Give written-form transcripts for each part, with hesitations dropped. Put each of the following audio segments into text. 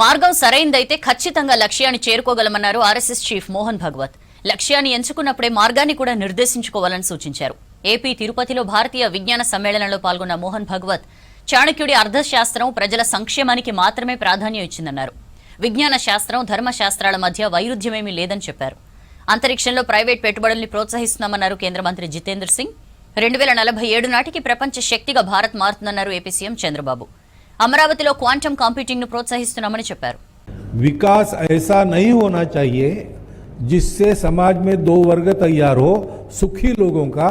మార్గం సరైందైతే ఖచ్చితంగా లక్ష్యాన్ని చేరుకోగలమన్నారు ఆర్ఎస్ఎస్ చీఫ్ మోహన్ భగవత్. లక్ష్యాన్ని ఎంచుకున్నప్పుడే మార్గాన్ని కూడా నిర్దేశించుకోవాలని సూచించారు. ఏపీ తిరుపతిలో భారతీయ విజ్ఞాన సమ్మేళనంలో పాల్గొన్న మోహన్ భగవత్ చాణక్యుడి అర్థశాస్త్రం ప్రజల సంక్షేమానికి మాత్రమే ప్రాధాన్యం ఇచ్చిందన్నారు. విజ్ఞాన శాస్త్రం, ధర్మశాస్త్రాల మధ్య వైరుధ్యమేమీ లేదని చెప్పారు. అంతరిక్షంలో ప్రైవేట్ పెట్టుబడుల్ని ప్రోత్సహిస్తున్నామన్నారు కేంద్ర మంత్రి జితేంద్ర సింగ్. 2047 నాటికి ప్రపంచ శక్తిగా భారత్ మారుతుందన్నారు ఏపీ సీఎం చంద్రబాబు. అమరావతిలో క్వాంటమ్ కంప్యూటింగ్ ను ప్రోత్సహిస్తున్నామని చెప్పారు. विकास ऐसा नहीं होना चाहिए जिससे समाज में दो वर्ग तैयार हो, सुखी लोगों का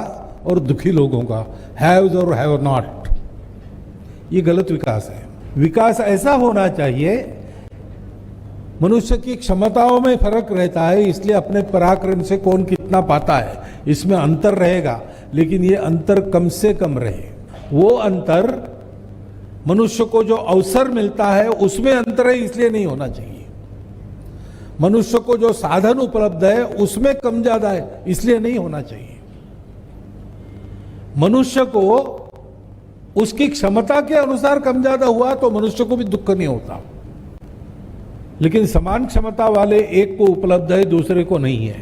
और दुखी लोगों का, हैव्स और हैव नॉट. ये गलत विकास है. विकास ऐसा होना चाहिए, मनुष्य की क्षमताओं में फर्क रहता है, इसलिए अपने पराक्रम से कौन कितना पाता है इसमें अंतर रहेगा, लेकिन ये अंतर कम से कम रहे. वो अंतर मनुष्य को जो अवसर मिलता है उसमें अंतर है, इसलिए नहीं होना चाहिए. मनुष्य को जो साधन उपलब्ध है उसमें कम ज्यादा है, इसलिए नहीं होना चाहिए. मनुष्य को उसकी क्षमता के अनुसार कम ज्यादा हुआ तो मनुष्य को भी दुख नहीं होता, लेकिन समान क्षमता वाले एक को उपलब्ध है, दूसरे को नहीं है,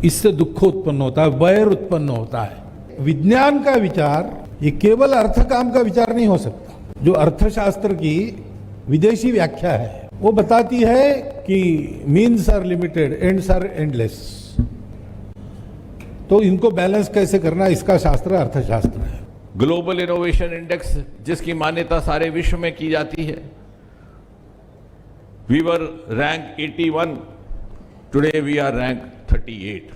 इससे दुख उत्पन्न होता है, वैर उत्पन्न होता है. विज्ञान का विचार ये केवल अर्थ काम का विचार नहीं हो सकता. जो अर्थशास्त्र की विदेशी व्याख्या है वो बताती है कि means are limited, ends are endless. तो इनको बैलेंस कैसे करना, इसका शास्त्र अर्थशास्त्र है. ग्लोबल इनोवेशन इंडेक्स जिसकी मान्यता सारे विश्व में की जाती है, we were rank 81, today we are rank 38.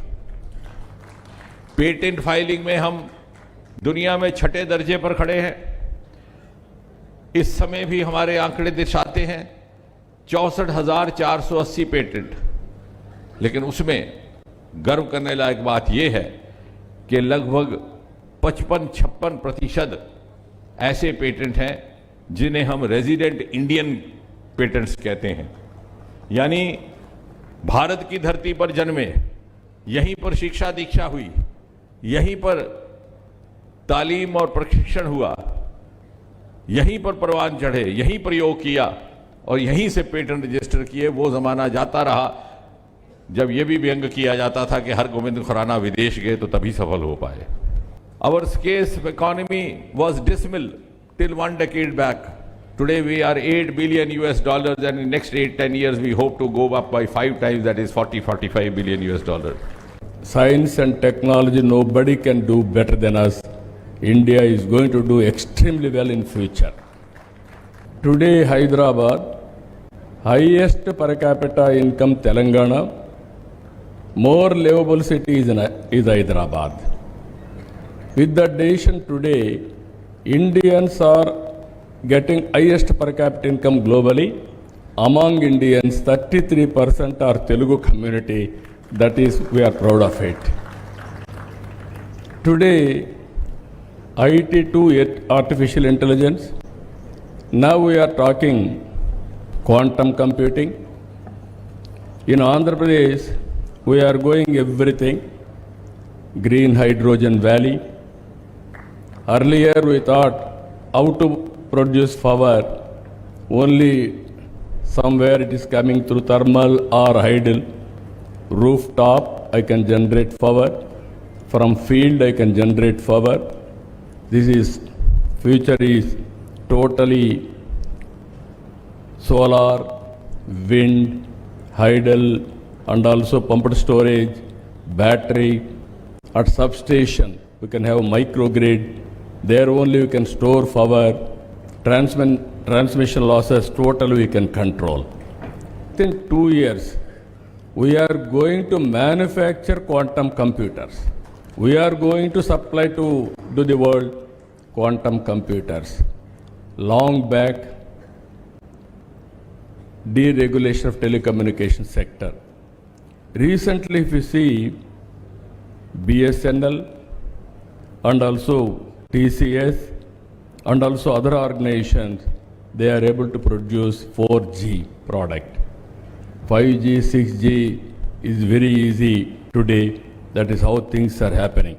Patent filing में हम दुनिया में 6ठे दर्जे पर खड़े हैं. इस समय भी हमारे आंकड़े दर्शाते हैं 64,480 पेटेंट. लेकिन उसमें गर्व करने लायक बात यह है कि लगभग 55-56% ऐसे पेटेंट हैं जिन्हें हम रेजिडेंट इंडियन पेटेंट्स कहते हैं. यानी भारत की धरती पर जन्मे, यहीं पर शिक्षा दीक्षा हुई, यहीं पर तालीम और प्रशिक्षण हुआ, यहीं पर परवान चढ़े, यहीं प्रयोग किया और यहीं से पेटेंट रजिस्टर किए. वो जमाना जाता रहा जब यह भी व्यंग किया जाता था कि हर गोविंद खुराना विदेश गए तो तभी सफल हो पाए. Our scarce economy was dismal till 1 decade back. Today we are $8 billion and in next 8-10 years we hope to go up by 5 times, that is $40-45 billion. Science and technology, nobody can do better than us. India is going to do extremely well in future. Today Hyderabad, highest per capita income Telangana, more livable city is Hyderabad. With the decision today, Indians are getting highest per capita income globally. Among Indians, 33% are Telugu community. That is, we are proud of it. Today, IT to artificial intelligence. Now we are talking quantum computing. In Andhra Pradesh, we are going everything. Green hydrogen valley. Earlier we thought how to produce power, only somewhere it is coming through thermal or hydel. Rooftop I can generate power, from field I can generate power. This is future is totally solar, wind, hydel and also pumped storage, battery. At substation we can have microgrid. There only we can store power. Transmission losses totally we can control. Within 2 years, we are going to manufacture quantum computers. We are going to supply to the world quantum computers. Long back, deregulation of telecommunication sector. Recently, if you see BSNL and also TCS and also other organizations, they are able to produce 4G product. 5G, 6G is very easy today. That is how things are happening.